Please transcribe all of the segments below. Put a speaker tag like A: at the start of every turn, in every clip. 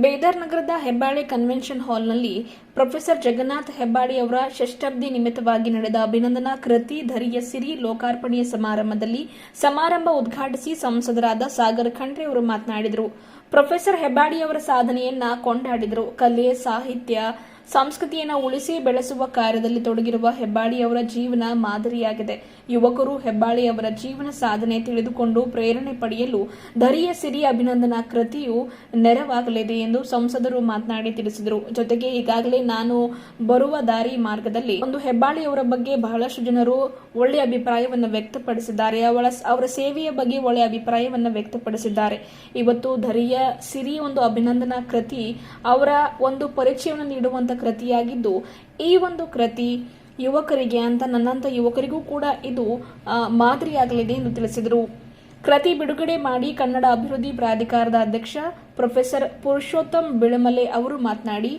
A: ಬೇದರ್ ನಗರದ ಹೆಬ್ಬಾಳೆ ಕನ್ವೆನ್ಷನ್ ಹಾಲ್ನಲ್ಲಿ ಪ್ರೊಫೆಸರ್ ಜಗನ್ನಾಥ ಹೆಬ್ಬಾಡಿ ಅವರ ಷಷ್ಠಾಬ್ದಿ ನಿಮಿತ್ತವಾಗಿ ನಡೆದ ಅಭಿನಂದನಾ ಕೃತಿ ಧರಿಯ ಸಿರಿ ಲೋಕಾರ್ಪಣೆಯ ಸಮಾರಂಭ ಉದ್ಘಾಟಿಸಿ ಸಂಸದರಾದ ಸಾಗರ್ ಖಂಡ್ರೆ ಅವರು ಮಾತನಾಡಿದರು. ಪ್ರೊಫೆಸರ್ ಹೆಬ್ಬಾಡಿ ಅವರ ಸಾಧನೆಯನ್ನ ಕೊಂಡಾಡಿದರು. ಕಲೆ, ಸಾಹಿತ್ಯ, ಸಂಸ್ಕೃತಿಯನ್ನು ಉಳಿಸಿ ಬೆಳೆಸುವ ಕಾರ್ಯದಲ್ಲಿ ತೊಡಗಿರುವ ಹೆಬ್ಬಾಡಿ ಅವರ ಜೀವನ ಮಾದರಿಯಾಗಿದೆ. ಯುವಕರು ಹೆಬ್ಬಾಳಿ ಅವರ ಜೀವನ ಸಾಧನೆ ತಿಳಿದುಕೊಂಡು ಪ್ರೇರಣೆ ಪಡೆಯಲು ಧರಿಯ ಸಿರಿ ಅಭಿನಂದನಾ ಕೃತಿಯು ನೆರವಾಗಲಿದೆ ಎಂದು ಸಂಸದರು ಮಾತನಾಡಿ ತಿಳಿಸಿದರು. ಜೊತೆಗೆ ಈಗಾಗಲೇ ನಾನು ಬರುವ ದಾರಿ ಮಾರ್ಗದಲ್ಲಿ ಒಂದು ಹೆಬ್ಬಾಳಿ ಅವರ ಬಗ್ಗೆ ಬಹಳಷ್ಟು ಜನರು ಒಳ್ಳೆಯ ಅಭಿಪ್ರಾಯವನ್ನು ವ್ಯಕ್ತಪಡಿಸಿದ್ದಾರೆ. ಅವರ ಸೇವೆಯ ಬಗ್ಗೆ ಒಳ್ಳೆಯ ಅಭಿಪ್ರಾಯವನ್ನು ವ್ಯಕ್ತಪಡಿಸಿದ್ದಾರೆ. ಇವತ್ತು ಧರಿಯ ಸಿರಿ ಒಂದು ಅಭಿನಂದನಾ ಕೃತಿ ಅವರ ಒಂದು ಪರಿಚಯವನ್ನು ನೀಡುವಂತ ಕೃತಿಯಾಗಿದ್ದು, ಈ ಒಂದು ಕೃತಿ ಯುವಕರಿಗೆ ನನ್ನಂತ ಯುವಕರಿಗೂ ಕೂಡ ಇದು ಮಾದರಿಯಾಗಲಿದೆ ಎಂದು ತಿಳಿಸಿದರು. ಕೃತಿ ಬಿಡುಗಡೆ ಮಾಡಿ ಕನ್ನಡ ಅಭಿವೃದ್ಧಿ ಪ್ರಾಧಿಕಾರದ ಅಧ್ಯಕ್ಷ ಪ್ರೊಫೆಸರ್ ಪುರುಷೋತ್ತಮ್ ಬಿಳಮಲೆ ಅವರು ಮಾತನಾಡಿ,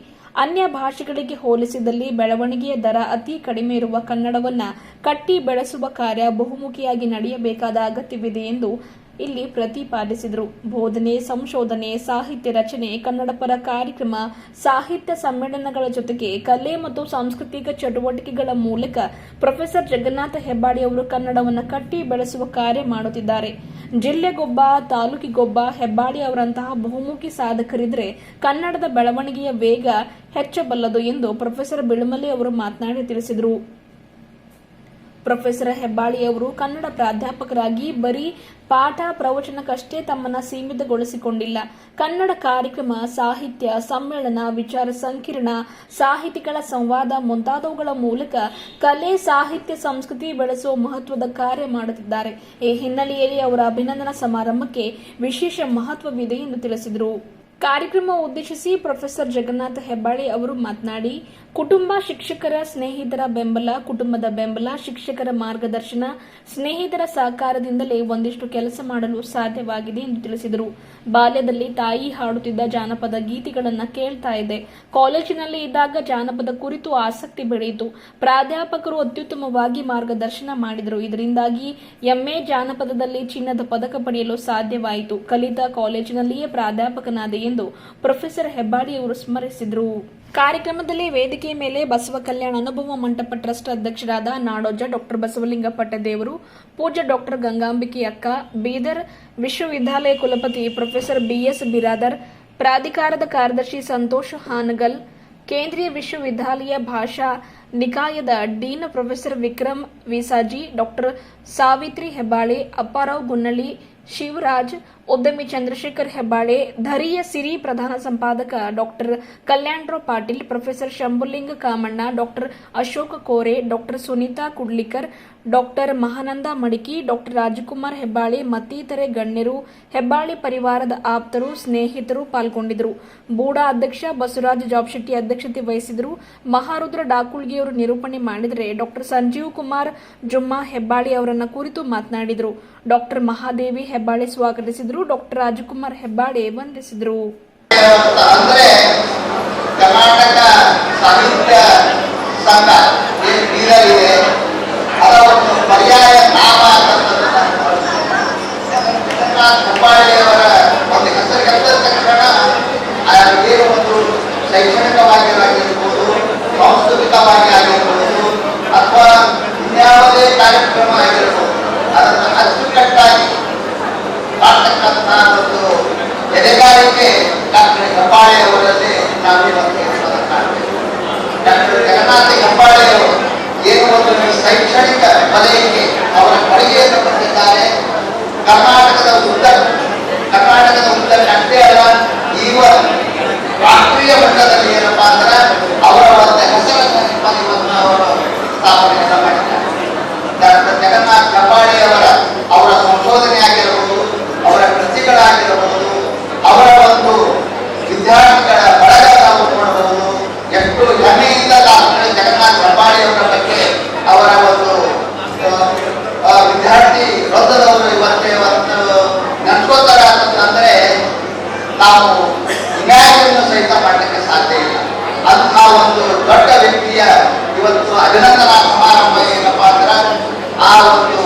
A: ಅನ್ಯ ಭಾಷೆಗಳಿಗೆ ಹೋಲಿಸಿದಲ್ಲಿ ಬೆಳವಣಿಗೆಯ ದರ ಅತಿ ಕಡಿಮೆ ಇರುವ ಕನ್ನಡವನ್ನ ಕಟ್ಟಿ ಬೆಳೆಸುವ ಕಾರ್ಯ ಬಹುಮುಖಿಯಾಗಿ ನಡೆಯಬೇಕಾದ ಅಗತ್ಯವಿದೆ ಎಂದು ಇಲ್ಲಿ ಪ್ರತಿಪಾದಿಸಿದರು. ಬೋಧನೆ, ಸಂಶೋಧನೆ, ಸಾಹಿತ್ಯ ರಚನೆ, ಕನ್ನಡ ಪರ ಕಾರ್ಯಕ್ರಮ, ಸಾಹಿತ್ಯ ಸಮ್ಮೇಳನಗಳ ಜೊತೆಗೆ ಕಲೆ ಮತ್ತು ಸಾಂಸ್ಕೃತಿಕ ಚಟುವಟಿಕೆಗಳ ಮೂಲಕ ಪ್ರೊಫೆಸರ್ ಜಗನ್ನಾಥ ಹೆಬ್ಬಾಡಿ ಅವರು ಕನ್ನಡವನ್ನು ಕಟ್ಟಿ ಬೆಳೆಸುವ ಕಾರ್ಯ ಮಾಡುತ್ತಿದ್ದಾರೆ. ಜಿಲ್ಲೆಗೊಬ್ಬ, ತಾಲೂಕಿಗೊಬ್ಬ ಹೆಬ್ಬಾಡಿ ಅವರಂತಹ ಬಹುಮುಖಿ ಸಾಧಕರಿದ್ರೆ ಕನ್ನಡದ ಬೆಳವಣಿಗೆಯ ವೇಗ ಹೆಚ್ಚಬಲ್ಲದು ಎಂದು ಪ್ರೊಫೆಸರ್ ಬಿಳಮಲೆ ಅವರು ಮಾತನಾಡಿ ತಿಳಿಸಿದರು. ಪ್ರೊಫೆಸರ್ ಹೆಬ್ಬಾಳಿ ಅವರು ಕನ್ನಡ ಪ್ರಾಧ್ಯಾಪಕರಾಗಿ ಬರೀ ಪಾಠ ಪ್ರವಚನಕ್ಕಷ್ಟೇ ತಮ್ಮನ್ನ ಸೀಮಿತಗೊಳಿಸಿಕೊಂಡಿಲ್ಲ. ಕನ್ನಡ ಕಾರ್ಯಕ್ರಮ, ಸಾಹಿತ್ಯ ಸಮ್ಮೇಳನ, ವಿಚಾರ ಸಂಕಿರಣ, ಸಾಹಿತಿಗಳ ಸಂವಾದ ಮುಂತಾದವುಗಳ ಮೂಲಕ ಕಲೆ, ಸಾಹಿತ್ಯ, ಸಂಸ್ಕೃತಿ ಬೆಳೆಸುವ ಮಹತ್ವದ ಕಾರ್ಯ ಮಾಡುತ್ತಿದ್ದಾರೆ. ಈ ಹಿನ್ನೆಲೆಯಲ್ಲಿ ಅವರ ಅಭಿನಂದನಾ ಸಮಾರಂಭಕ್ಕೆ ವಿಶೇಷ ಮಹತ್ವವಿದೆ ಎಂದು ತಿಳಿಸಿದರು. ಕಾರ್ಯಕ್ರಮ ಉದ್ದೇಶಿಸಿ ಪ್ರೊಫೆಸರ್ ಜಗನ್ನಾಥ ಹೆಬ್ಬಾಳಿ ಅವರು ಮಾತನಾಡಿ, ಕುಟುಂಬ, ಶಿಕ್ಷಕರ, ಸ್ನೇಹಿತರ ಬೆಂಬಲ, ಕುಟುಂಬದ ಬೆಂಬಲ, ಶಿಕ್ಷಕರ ಮಾರ್ಗದರ್ಶನ, ಸ್ನೇಹಿತರ ಸಹಕಾರದಿಂದಲೇ ಒಂದಿಷ್ಟು ಕೆಲಸ ಮಾಡಲು ಸಾಧ್ಯವಾಗಿದೆ ಎಂದು ತಿಳಿಸಿದರು. ಬಾಲ್ಯದಲ್ಲಿ ತಾಯಿ ಹಾಡುತ್ತಿದ್ದ ಜಾನಪದ ಗೀತೆಗಳನ್ನು ಕೇಳ್ತಾ ಇದ್ದೆ. ಕಾಲೇಜಿನಲ್ಲಿ ಇದ್ದಾಗ ಜಾನಪದ ಕುರಿತು ಆಸಕ್ತಿ ಬೆಳೆಯಿತು. ಪ್ರಾಧ್ಯಾಪಕರು ಅತ್ಯುತ್ತಮವಾಗಿ ಮಾರ್ಗದರ್ಶನ ಮಾಡಿದರು. ಇದರಿಂದಾಗಿ ಎಂಎ ಜಾನಪದದಲ್ಲಿ ಚಿನ್ನದ ಪದಕ ಪಡೆಯಲು ಸಾಧ್ಯವಾಯಿತು. ಕಲಿತ ಕಾಲೇಜಿನಲ್ಲಿಯೇ ಪ್ರಾಧ್ಯಾಪಕನಾದೆ ಎಂದು ಪ್ರೊಫೆಸರ್ ಹೆಬ್ಬಾಡಿ ಅವರು ಸ್ಮರಿಸಿದರು. ಕಾರ್ಯಕ್ರಮದಲ್ಲಿ ವೇದಿಕೆಯ ಮೇಲೆ ಬಸವ ಕಲ್ಯಾಣ ಅನುಭವ ಮಂಟಪ ಟ್ರಸ್ಟ್ ಅಧ್ಯಕ್ಷರಾದ ನಾಡೋಜ ಡಾಕ್ಟರ್ ಬಸವಲಿಂಗ ಪಟ್ಟದೇವರು, ಪೂಜ್ಯ ಡಾಕ್ಟರ್ ಗಂಗಾಂಬಿಕೆ ಅಕ್ಕ, ಬೀದರ್ ವಿಶ್ವವಿದ್ಯಾಲಯ ಕುಲಪತಿ ಪ್ರೊಫೆಸರ್ ಬಿಎಸ್ ಬಿರಾದರ್, ಪ್ರಾಧಿಕಾರದ ಕಾರ್ಯದರ್ಶಿ ಸಂತೋಷ್ ಹಾನಗಲ್, ಕೇಂದ್ರೀಯ ವಿಶ್ವವಿದ್ಯಾಲಯ ಭಾಷಾ ನಿಕಾಯದ dean professor Vikram Visaji, doctor Savitri Hebbale, Apparao Gunnalli, Shivaraj, ಉದ್ಯಮಿ ಚಂದ್ರಶೇಖರ್ ಹೆಬ್ಬಾಳೆ, ಧರಿಯ ಸಿರಿ ಪ್ರಧಾನ ಸಂಪಾದಕ doctor Kalyanrao Patil, professor Shambhulinga Kamanna, doctor Ashok Kore, doctor Sunita Kudlikar, doctor Mahananda Madiki, doctor Rajkumar Hebbale ಮತ್ತಿತರೆ ಗಣ್ಯರು, ಹೆಬ್ಬಾಳಿ ಪರಿವಾರದ ಆಪ್ತರು, ಸ್ನೇಹಿತರು ಪಾಲ್ಗೊಂಡಿದ್ದರು. ಬೂಡಾ ಅಧ್ಯಕ್ಷ ಬಸವರಾಜ್ ಜಾಬ್ಶೆಟ್ಟಿ ಅಧ್ಯಕ್ಷತೆ ವಹಿಸಿದರು. ಮಹಾರುದ್ರ ಡಾಕುಳ್ಗಿಯವರು ನಿರೂಪಣೆ ಮಾಡಿದರೆ ಡಾಕ್ಟರ್ ಸಂಜೀವ್ ಕುಮಾರ್ ಜುಮ್ಮಾ ಹೆಬ್ಬಾಳಿ ಅವರನ್ನ ಕುರಿತು ಮಾತನಾಡಿದರು. ಡಾಕ್ಟರ್ ಮಹಾದೇವಿ ಹೆಬ್ಬಾಳೆ ಸ್ವಾಗತಿಸಿದರು. ಡಾಕ್ಟರ್ ರಾಜಕುಮಾರ್ ಹೆಬ್ಬಾಳೆ ವಂದಿಸಿದರು.
B: ಕರ್ನಾಟಕ ಸಾಹಿತ್ಯ ಸಂಘ ಅದರ ಒಂದು ಪರ್ಯಾಯ ನಾಮ ಹೆಬ್ಬಾಳಿಯವರ ಒಂದು ಹೆಸರಿಗೆದ್ದ ತಕ್ಷಣ ಏನು ಒಂದು ಶೈಕ್ಷಣಿಕವಾಗಿ ಆಗಿರ್ಬೋದು, ಸಾಂಸ್ಕೃತಿಕವಾಗಿ ಆಗಿರ್ಬೋದು, ಅಥವಾ ಇನ್ಯಾವುದೇ ಕಾರ್ಯಕ್ರಮ ಆಗಿರ್ಬೋದು, ಅದನ್ನು ಅಚ್ಚುಕಟ್ಟಾಗಿ ಮಾಡ್ತಕ್ಕಂಥ ಒಂದು ಎದೆಗಾರಿಕೆ ಡಾಕ್ಟರ್ ಹೆಬ್ಬಾಳೆ ಅವರಲ್ಲಿ ನಾವಿವತ್ತು ಕಾಣಬೇಕು. ಡಾಕ್ಟರ್ ಜಗನ್ನಾಥ ಹೆಬ್ಬಾಳೆ ಅವರು ಏನು ಒಂದು ಶೈಕ್ಷಣಿಕ ವಲಯಕ್ಕೆ ಅವರ ಕೊಡುಗೆಯನ್ನು ಕೊಟ್ಟಿದ್ದಾರೆ. ಕರ್ನಾಟಕದ ಉದ್ದಕ್ಕಷ್ಟೇ ಅಲ್ಲ, ಈಗ ರಾಷ್ಟ್ರೀಯ ಮಟ್ಟದಲ್ಲಿ ಏನಪ್ಪಾ ಅಂದ್ರೆ ಅವರ ಒಂದು ಹೆಸರನ್ನು ಇವತ್ತು ಅವರು ಸ್ಥಾಪನೆಯನ್ನು ಮಾಡಿದ್ದಾರೆ. ಡಾಕ್ಟರ್ ಜಗನ್ನಾಥ ಹೆಬ್ಬಾಳೆ ಅವರ ಸಂಶೋಧನೆ ಆಗಿರಬಹುದು, ಅವರ ಕೃತಿಗಳಾಗಿರಬಹುದು, ಅವರ ಒಂದು ವಿದ್ಯಾರ್ಥಿಗಳ ಬಳಗ ನಾವು ನೋಡಬಹುದು. ಎಷ್ಟು ಹೆಮ್ಮೆಯಿಂದ ಡಾಕ್ಟರ್ ಜಗನ್ನಾಥ ಹೆಬ್ಬಾಳೆ ಅವರ ಬಗ್ಗೆ ಅವರ ಒಂದು ವಿದ್ಯಾರ್ಥಿ ವೃಂದದವರು ಇವತ್ತು ನೆನ್ಸ್ಕೋತಾರೆ ಅಂತಂದ್ರೆ ನಾವು ಇಮ್ಯಾಜಿನ್ ಸಹಿತ ಮಾಡಲಿಕ್ಕೆ ಸಾಧ್ಯ ಇಲ್ಲ. ಅಂತಹ ಒಂದು ದೊಡ್ಡ ವ್ಯಕ್ತಿಯ ಇವತ್ತು ಅಭಿನಂದನಾ ಸಮಾರಂಭ ಏನಪ್ಪಾ ಅಂದ್ರೆ ಆ ಒಂದು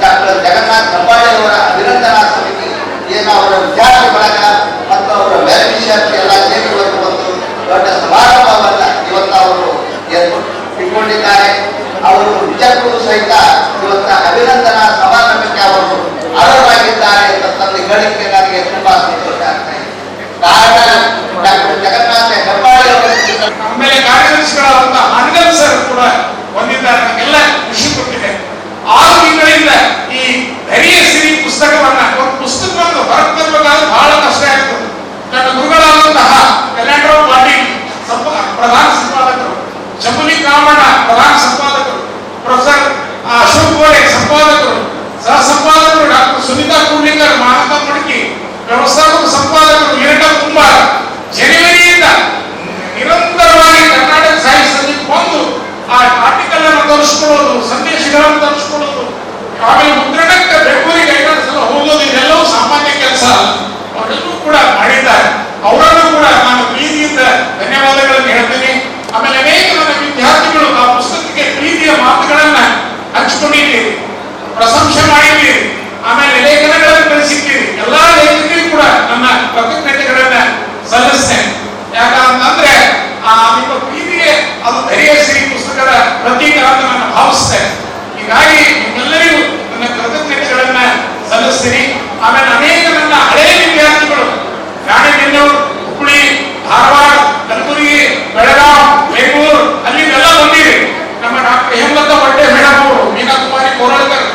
B: ಡಾಕ್ಟರ್ ಜಗನ್ನಾಥ ಹೆಬ್ಬಾಳೆ ಅವರ ಅಭಿನಂದನಾ ಸಮಿತಿ ಏನು ಅವರ ವಿದ್ಯಾರ್ಥಿ ಬಳಗ ಮತ್ತು ಅವರ ವೆಲ್ ವಿಷಯಕ್ಕೆ ಎಲ್ಲ
C: ಸೈನ್ಸ್ಗಳಾದಂತಹ ಹಾನಗಲ್ ಸರ್ ಕೂಡ ಹೊಂದಿದ್ದಾರೆ. ಎಲ್ಲ ಖುಷಿ ಕೊಟ್ಟಿದೆ. 6 ತಿಂಗಳಿಂದ ಈ ಧೈರ್ಯ ಸಿರಿ ಪುಸ್ತಕವನ್ನ ಒಂದು ಪುಸ್ತಕವನ್ನು ಹೊರತರಬೇಕಾದ್ರೆ ಬಹಳ ಕಷ್ಟ ಆಗ್ತದೆ. ನನ್ನ ಗುರುಗಳಾದಂತಹ ಕಲ್ಯಾಣರಾವ್ ಪಾಟೀಲ್ ಪ್ರಧಾನ ಸಂಪಾದಕರು, ಚಂಬುಲಿ ಕಾಮಣ್ಣ ಪ್ರಧಾನ ಸಂಪಾದಕರು, ಪ್ರೊಫೆಸರ್ ಅಶೋಕ್ ಗೋಡೆ ಸಂಪಾದಕರು, ಸಹ ಸಂಪಾದಕರು ಡಾಕ್ಟರ್ ಸುನೀತಾ ಕೂಡ್ಲಿಂಗರ್, ಮಾನವ ಮಡಕಿ, ವ್ಯವಸ್ಥಾಪಕ ಸಂಪಾದಕರು ಕಿರೀಟ ಕುಂಬಾರ್ ಜನವರಿಯಿಂದ ನಿರಂತರವಾಗಿ ಕರ್ನಾಟಕ ಸಾಹಿತ್ಯ ಸಮಿತಿ ಬಂದು ಆ ಆರ್ಟಿಕಲ್ ಅನ್ನು ತರಿಸ್ಕೊಳ್ಳೋದು, ಸಂದೇಶಗಳನ್ನು ತರಿಸ್ಕೊಳ್ಳೋದು, ಆಮೇಲೆ ಮುದ್ರಣಕ್ಕೆ ಬೆಂಗಳೂರಿಗೆ 5 ಸಲ ಹೋಗೋದು, ಇದೆಲ್ಲವೂ ಸಾಮಾನ್ಯ ಕೆಲಸ. ಅವರೆಲ್ಲರೂ ಕೂಡ ಮಾಡಿದ್ದಾರೆ. ಅವರನ್ನು ಕೂಡ ನಾನು ಪ್ರೀತಿಯಿಂದ ಧನ್ಯವಾದಗಳನ್ನು ಹೇಳ್ತೀನಿ. ಆಮೇಲೆ ಅನೇಕ ನನ್ನ ವಿದ್ಯಾರ್ಥಿಗಳು ಆ ಪುಸ್ತಕಕ್ಕೆ ಪ್ರೀತಿಯ ಮಾತುಗಳನ್ನ ಹಂಚಿಕೊಂಡಿದ್ದೀರಿ, ಪ್ರಶಂಸೆ ಮಾಡಿದ್ದೀರಿ, ಆಮೇಲೆ ಲೇಖನಗಳನ್ನು ಕಳಿಸಿದ್ದೀರಿ. ಎಲ್ಲಾ ಲೇಖಕರಿಗೂ ಕೂಡ ನನ್ನ ಕೃತಜ್ಞತೆಗಳನ್ನ ಸಲ್ಲಿಸ್ತೇನೆ. ಯಾಕಂತಂದ್ರೆ ನಿಮ್ಮ ಪ್ರೀತಿಗೆ ಅದು ಧೈರ್ಯ ಸಿರಿ ಪುಸ್ತಕದ ಪ್ರತೀಕ ಅಂತ ನಾನು ಭಾವಿಸ್ತೇನೆ. ಹೀಗಾಗಿ ನಿಮ್ಮೆಲ್ಲರಿಗೂ ನನ್ನ ಕೃತಜ್ಞತೆಗಳನ್ನ ಸಲ್ಲಿಸ್ತೀನಿ. ಆಮೇಲೆ ಅನೇಕ ನನ್ನ ಹಳೆಯ ವಿದ್ಯಾರ್ಥಿಗಳು ರಾಣೆಬೆನ್ನೂರು, ಹುಬ್ಬಳ್ಳಿ, ಧಾರವಾಡ, ಕಲಬುರಗಿ, ಬೆಳಗಾವಿ, ಬೆಂಗಳೂರು ಅಲ್ಲಿಂದೆಲ್ಲ ಬಂದಿರಿ. ನಮ್ಮ ಡಾಕ್ಟರ್ ಹೇಮಲತಾ ವಡ್ಡೆ ಮೇಡಮ್ ಅವರು, ಮೀನಾ ಕುಮಾರಿ ಕೋರಳ್ಕರ್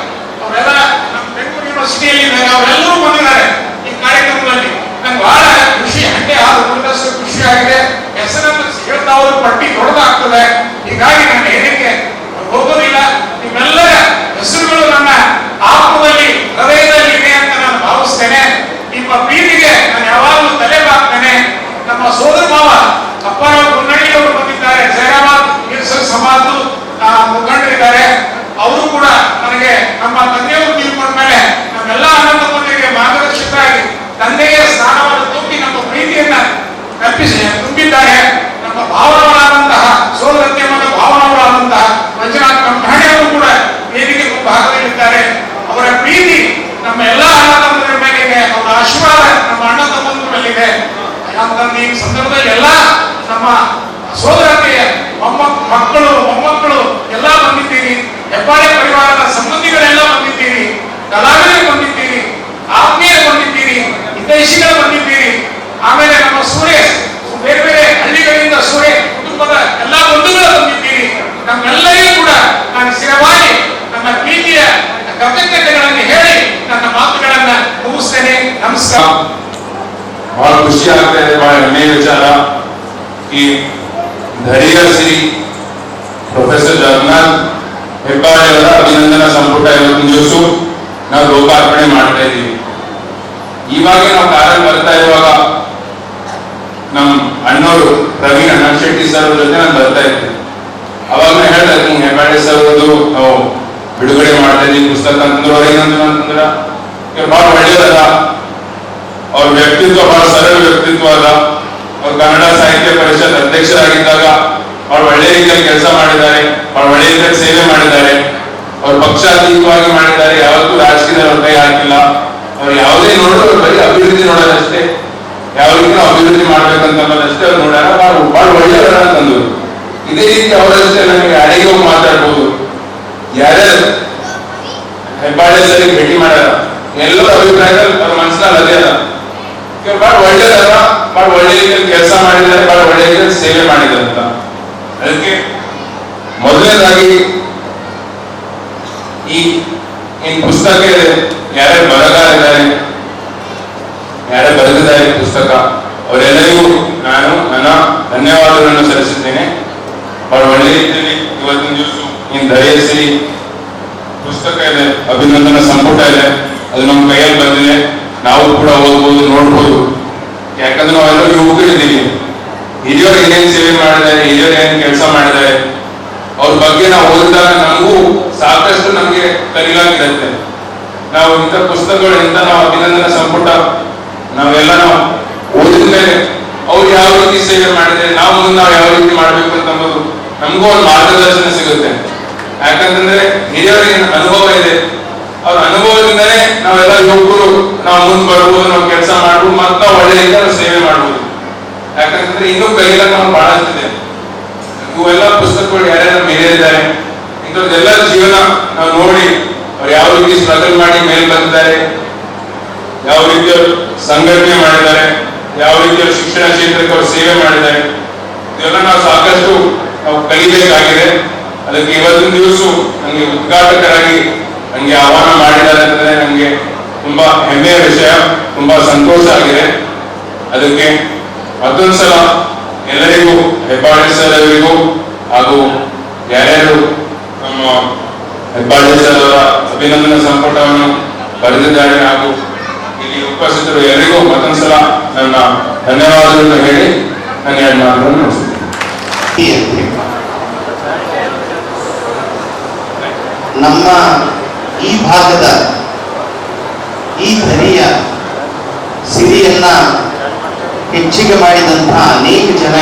C: ಅವರೆಲ್ಲ ನಮ್ಮ ಬೆಂಗಳೂರು ಯೂನಿವರ್ಸಿಟಿಯಲ್ಲಿ ಅವರೆಲ್ಲರೂ ಬಂದಿದ್ದಾರೆ ಈ ಕಾರ್ಯಕ್ರಮದಲ್ಲಿ. ನಂಗೆ ಬಹಳ ಖುಷಿ, ಹಂಗೆ ಉಳಿದಷ್ಟು ಖುಷಿ ಆಗಿದೆ. ಹೆಸರನ್ನು ಹೇಳ್ತಾ ಹೋದ್ರೆ ಪಟ್ಟಿ ದೊಡ್ಡದಾಗ್ತದೆ. ಹೀಗಾಗಿ ನಾನು ಏನಕ್ಕೆ ಹೋಗೋದಿಲ್ಲ. ನಿಮ್ಮೆಲ್ಲರ ಹೆಸರುಗಳು ನನ್ನ ಆತ್ಮದಲ್ಲಿ, ಹೃದಯದಲ್ಲಿ ಇದೆ ಅಂತ ನಾನು ಭಾವಿಸ್ತೇನೆ. ನಿಮ್ಮ ಪ್ರೀತಿಗೆ ನಾನು ಯಾವಾಗಲೂ ತಲೆ ಬಾಗ್ತೇನೆ. ನಮ್ಮ ಸೋದರ ಮಾವ ಅಪ್ಪರಾವ್ ಗುನ್ನಳ್ಳಿ ಅವರು ಬಂದಿದ್ದಾರೆ, ಜಯರಾಬಾದ್ ಮೀರ್ಸರ್ ಸಮಾಜ ಮುಖಂಡರಿದ್ದಾರೆ. ಅವರು ಕೂಡ ನನಗೆ ನಮ್ಮ ತಂದೆಯವರು ತೀರ್ಕೊಂಡ ಮೇಲೆ ನಮ್ಮೆಲ್ಲ ಅನಂತ ಮಂದಿಗೆ ಮಾರ್ಗದರ್ಶಕರಾಗಿ ತಂದೆಯ ಸ್ಥಾನವನ್ನು ತುಂಬಿ ನಮ್ಮ ಪ್ರೀತಿಯನ್ನ ತುಂಬಿದ್ದಾರೆ. ನಮ್ಮ ಭಾವನವರಾದಂತಹ ಸೋದರತ್ಯಮನ ಭಾವನವರಾದಂತಹ ಮಂಜುನಾಥ್ ಕಂಠಾಣಿ ಅವರು ಕೂಡ ವೇದಿಕೆಗೂ ಭಾಗವಹಿಸಿದ್ದಾರೆ. ಅವರ ಪ್ರೀತಿ ನಮ್ಮ ಎಲ್ಲ ಅಣ್ಣ ತಮ್ಮಂದಿರ ಮೇಲಿದೆ, ಅವರ ಆಶೀರ್ವಾದ ನಮ್ಮ ಅಣ್ಣ ತಮ್ಮಂದಿರ ಮೇಲಿದೆ. ಯಾಕಂದ್ರೆ ಈ ಸಂದರ್ಭದಲ್ಲಿ ಎಲ್ಲ ನಮ್ಮ ಸೋದರತೆಯ ಮಕ್ಕಳು ಮೊಮ್ಮಕ್ಕಳು ಎಲ್ಲ ಬಂದಿದ್ದೀರಿ. ಹೆಬ್ಬಾಳೆ ಪರಿವಾರದ ಸಂಬಂಧಿಗಳೆಲ್ಲ ಬಂದಿದ್ದೀರಿ, ಕಲಾವಿದರು ಬಂದಿದ್ದೀರಿ, ಆತ್ಮೀಯರು ಬಂದಿದ್ದೀರಿ, ಹಿತೈಷಿಗಳು ಬಂದಿದ್ದೀರಿ. ಆಮೇಲೆ ನಮ್ಮ ಸುರೇಶ್ ಬೇರೆ ಬೇರೆ ಹಳ್ಳಿಗಳಿಂದ ಸುರೇಶ್ ಕುಟುಂಬದ ಎಲ್ಲ ಬಂಧುಗಳು ಬಂದಿದ್ದೀರಿ. ನಮ್ಮೆಲ್ಲರಿಗೂ ಕೂಡ ನಾನು ಸ್ಥಿರವಾಗಿ ನನ್ನ ಪ್ರೀತಿಯ ಕೃತಜ್ಞತೆಗಳನ್ನು ಹೇಳಿ ನನ್ನ ಮಾತುಗಳನ್ನ ಮುಗಿಸ್ತೇನೆ. ನಮಸ್ಕಾರ.
D: ಬಹಳ ಖುಷಿ ಆಗ್ತಾ ಇದೆ, ಬಹಳ ಹೆಮ್ಮೆಯ ವಿಚಾರ. ಈ ಧೈರ್ಯ ಸಿರಿ ಪ್ರೊಫೆಸರ್ ಜಗನ್ನಾಥ್ ಹೆಬ್ಬಾಳೆ ಅವರ ಅಭಿನಂದನಾ ಸಂಪುಟ ಇವತ್ತಿನ ದಿವಸ ನಾವು ಲೋಕಾರ್ಪಣೆ ಮಾಡ್ತಾ ಇದ್ದೀವಿ. ಇವಾಗ ನಾವು ಕಾರಲ್ಲಿ ಬರ್ತಾ ಇರುವಾಗ ನಮ್ಮ ಅಣ್ಣವರು ಪ್ರವೀಣ್ ಅನಂತ್ ಶೆಟ್ಟಿ ಸರ್ ಜೊತೆ ನಾನು ಬರ್ತಾ ಇದ್ದೆ. ಅವಾಗ ಹೇಳ್ದೆ ಹೆಬ್ಬಾಳೆ ಸರ್ ನಾವು ಬಿಡುಗಡೆ ಮಾಡ್ತಾ ಇದ್ದೀವಿ ಪುಸ್ತಕ ಅಂತಂದ್ರೆ ಅವ್ರು ಏನಂದ್ರು ಅಂತಂದ್ರ ಬಹಳ ಒಳ್ಳೆಯದಲ್ಲ, ಅವ್ರ ವ್ಯಕ್ತಿತ್ವ ಬಹಳ ಸರಳ ವ್ಯಕ್ತಿತ್ವ ಅದ. ಅವ್ರು ಕನ್ನಡ ಸಾಹಿತ್ಯ ಪರಿಷತ್ ಅಧ್ಯಕ್ಷರಾಗಿದ್ದಾಗ ಅವ್ರು ಒಳ್ಳೆ ರೀತಿಯಲ್ಲಿ ಕೆಲಸ ಮಾಡಿದ್ದಾರೆ, ಅವ್ರು ಒಳ್ಳೆ ರೀತಿಯಲ್ಲಿ ಸೇವೆ ಮಾಡಿದ್ದಾರೆ, ಅವ್ರು ಪಕ್ಷಾತೀತವಾಗಿ ಮಾಡಿದ್ದಾರೆ. ಯಾವತ್ತೂ ರಾಜಕೀಯದಲ್ಲಿ ಅವ್ರ ಕೈ ಹಾಕಿಲ್ಲ. ಅವ್ರು ಯಾವುದೇ ನೋಡಿದ್ರು ಬರೀ ಅಭಿವೃದ್ಧಿ ನೋಡೋದಷ್ಟೇ, ಯಾವ ರೀತಿ ನಾವು ಅಭಿವೃದ್ಧಿ ಮಾಡ್ಬೇಕಂತ ಅನ್ನೋದಷ್ಟೇ ಅವ್ರು ನೋಡ್ಯಾರ. ಬಹಳ ಒಳ್ಳೆಯವರ ಅಂತಂದ್ರು. ಇದೇ ರೀತಿ ಅವರಷ್ಟೇ ನಮಗೆ ಅಡಿಗೆ ಹೋಗಿ ಮಾತಾಡ್ಬೋದು. ಯಾರ್ಯಾರು ಹೆಬ್ಬಾಳೆ ಸರಿ ಭೇಟಿ ಮಾಡ್ಯಾರ ಎಲ್ಲರ ಅಭಿಪ್ರಾಯದಲ್ಲಿ ಅವ್ರ ಮನಸ್ಸಿನಲ್ಲಿ ಅದೇ ಅದ. ಬಹಳ ಒಳ್ಳೆಯದಲ್ಲ, ಬಹಳ ಒಳ್ಳೆ ರೀತಿಯಲ್ಲಿ ಕೆಲಸ ಮಾಡಿದ್ದಾರೆ, ಬಹಳ ಒಳ್ಳೆ ರೀತಿಯಲ್ಲಿ ಸೇವೆ ಮಾಡಿದ್ದಾರೆ ಅಂತ. ಅದಕ್ಕೆ ಮೊದಲನೇದಾಗಿ ಈ ಪುಸ್ತಕ ಯಾರ್ಯಾರು ಬರಗಾರಿದ್ದಾರೆ, ಯಾರ್ಯಾರು ಬರೆದಿದ್ದಾರೆ ಪುಸ್ತಕ, ಅವರೆಲ್ಲರಿಗೂ ನಾನು ನನ್ನ ಧನ್ಯವಾದಗಳನ್ನು ಸಲ್ಲಿಸುತ್ತೇನೆ. ಬಹಳ ಒಳ್ಳೆ ರೀತಿಯಲ್ಲಿ ಇವತ್ತಿನ ದಿವಸ ಧೈರ್ಯ ಸಿರಿ ಪುಸ್ತಕ ಇದೆ, ಅಭಿನಂದನಾ ಸಂಪುಟ ಇದೆ, ಅದು ನಮ್ಮ ಕೈಯಲ್ಲಿ ಬಂದಿದೆ. ನಾವು ಕೂಡ ಓದ್ಬೋದು, ನೋಡ್ಬೋದು. ಯಾಕಂದ್ರೆ ನಾವೆಲ್ಲರೂ ಯುವಕರಿದ್ದೀವಿ. ಹಿರಿಯರು ಏನೇನು ಸೇವೆ ಮಾಡಿದ್ದಾರೆ, ಹಿರಿಯರು ಏನೇನು ಕೆಲಸ ಮಾಡಿದ್ದಾರೆ, ಅವ್ರ ಬಗ್ಗೆ ನಾವು ಓದಿದಾಗ ನಮಗೂ ಸಾಕಷ್ಟು ನಮಗೆ ಕಲಿಯಾಗಿರುತ್ತೆ. ನಾವು ಇಂಥ ಪುಸ್ತಕಗಳು, ಇಂಥ ನಾವು ಅಭಿನಂದನಾ ಸಂಪುಟ ನಾವೆಲ್ಲ ನಾವು ಓದಿದ ಮೇಲೆ ಅವ್ರು ಯಾವ ರೀತಿ ಸೇವೆ ಮಾಡಿದ್ದಾರೆ, ನಾವು ಮುಂದೆ ನಾವು ಯಾವ ರೀತಿ ಮಾಡ್ಬೇಕು ಅಂತ ನಮಗೂ ಒಂದು ಮಾರ್ಗದರ್ಶನ ಸಿಗುತ್ತೆ. ಯಾಕಂತಂದ್ರೆ ಹಿರಿಯರಿಗೆ ಅನುಭವ ಇದೆ, ಅವ್ರ ಅನುಭವದಿಂದಲೇ ನಾವೆಲ್ಲ ಯುವಕರು ನಾವು ಮುಂದೆ ಬರ್ಬೋದು, ನಾವು ಕೆಲಸ ಮಾಡ್ಬೋದು, ಮತ್ತೆ ಒಳ್ಳೆ ರೀತಿಯಲ್ಲಿ ಸೇವೆ ಮಾಡ್ಬೋದು. ಯಾಕಂತಂದ್ರೆ ಇನ್ನೂ ಕಲಿಯಲ್ಲ ನಾವು ಬಹಳಷ್ಟಿದೆ. ಇವೆಲ್ಲ ಪುಸ್ತಕಗಳು ಯಾರ್ಯಾರು ಮೇಲಿದ್ದಾರೆ, ಇಂಥದ್ದೆಲ್ಲ ಜೀವನ ನಾವು ನೋಡಿ ಅವ್ರು ಯಾವ ರೀತಿ ಸ್ಟ್ರಗಲ್ ಮಾಡಿ ಮೇಲೆ ಬಂದಿದ್ದಾರೆ, ಯಾವ ರೀತಿಯಲ್ಲಿ ಸಂಘಟನೆ ಮಾಡಿದ್ದಾರೆ, ಯಾವ ರೀತಿಯಲ್ಲಿ ಶಿಕ್ಷಣ ಕ್ಷೇತ್ರಕ್ಕೆ ಅವರು ಸೇವೆ ಮಾಡಿದ್ದಾರೆ, ಇದೆಲ್ಲ ನಾವು ಸಾಕಷ್ಟು ನಾವು ಕಲಿಬೇಕಾಗಿದೆ. ಅದಕ್ಕೆ ಇವತ್ತಿನ ದಿವಸ ನನಗೆ ಉದ್ಘಾಟಕರಾಗಿ ನನಗೆ ಆಹ್ವಾನ ಮಾಡಿದ್ದಾರೆ ಅಂದರೆ ನನಗೆ ತುಂಬಾ ಹೆಮ್ಮೆಯ ವಿಷಯ, ತುಂಬಾ ಸಂತೋಷ ಆಗಿದೆ. ಅದಕ್ಕೆ ಮತ್ತೊಂದ್ಸಲ ಎಲ್ಲರಿಗೂ, ಹೆಬ್ಬಾಳೆ ಸರ್ ಅವರಿಗೂ ಹಾಗೂ ಯಾರ್ಯಾರು ನಮ್ಮ ಹೆಬ್ಬಾಳೆ ಸರ್ ಅವರ ಅಭಿನಂದನಾ ಸಂಪುಟವನ್ನು ಬರೆದಿದ್ದಾರೆ ಹಾಗೂ ಇಲ್ಲಿ ಉಪಸ್ಥಿತರು ಎಲ್ಲರಿಗೂ ಮತ್ತೊಂದ್ಸಲ ನನ್ನ ಧನ್ಯವಾದಗಳನ್ನು ಹೇಳಿ ನನ್ನ ಎರಡು ಮಾತುಗಳನ್ನು ಮುಗಿಸುತ್ತೇನೆ.
B: ನಮ್ಮ ಈ ಭಾಗದ ಈ ಧನಿಯ ಸಿರಿಯನ್ನ ಹೆಚ್ಚಿಗೆ ಮಾಡಿದಂತಹ ಅನೇಕ ಜನ